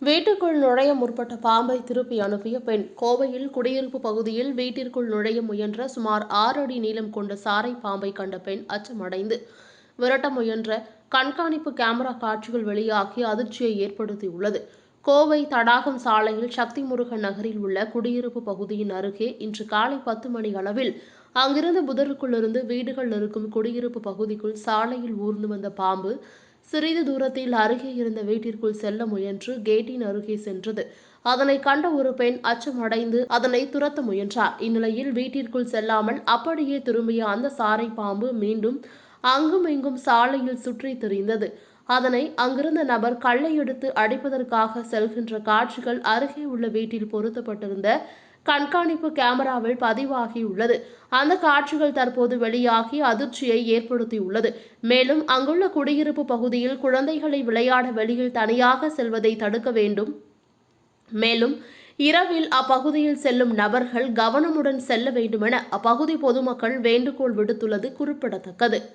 வீட்டுக்குள் நுழைய முற்பட்ட பாம்பை திருப்பி அனுப்பிய பெண். கோவையில் குடியிருப்பு பகுதியில் வீட்டிற்குள் நுழைய முயன்ற சுமார் 6 அடி நீளம் கொண்ட சாரை பாம்பை கண்ட பெண் அச்சமடைந்து விரட்ட முயன்ற கண்காணிப்பு கேமரா காட்சிகள் வெளியாகி அதிர்ச்சியை ஏற்படுத்தியுள்ளது. கோவை தடாகம் சாலையில் சக்தி முருகன் நகரில் உள்ள குடியிருப்பு பகுதியின் அருகே இன்று காலை 10 மணி அளவில் அங்கிருந்த புதருக்குள்ளிருந்து வீடுகள் இருக்கும் குடியிருப்பு பகுதிக்குள் சாலையில் ஊர்ந்து வந்த பாம்பு சிறிது தூரத்தில் அருகே இருந்த வீட்டிற்குள் செல்ல முயன்று கேட்டின் அருகே சென்றது. அதனை கண்ட ஒரு பெண் அச்சமடைந்து அதனை துரத்த முயன்றார். இந்நிலையில் வீட்டிற்குள் செல்லாமல் அப்படியே திரும்பிய அந்த சாரை பாம்பு மீண்டும் அங்கும் இங்கும் சாலையில் சுற்றி திரிந்தது. அதனை அங்கிருந்த நபர் கல்லை எடுத்து அடிப்பதற்காக செல்கின்ற காட்சிகள் அருகே உள்ள வீட்டில் பொருத்தப்பட்டிருந்த கண்காணிப்பு கேமராவில் பதிவாகியுள்ளது. அந்த காட்சிகள் தற்போது வெளியாகி அதிர்ச்சியை ஏற்படுத்தியுள்ளது. மேலும் அங்குள்ள குடியிருப்பு பகுதியில் குழந்தைகளை விளையாட வெளியில் தனியாக செல்வதை தடுக்க வேண்டும். மேலும் இரவில் அப்பகுதியில் செல்லும் நபர்கள் கவனமுடன் செல்ல வேண்டுமென அப்பகுதி பொதுமக்கள் வேண்டுகோள் விடுத்துள்ளது குறிப்பிடத்தக்கது.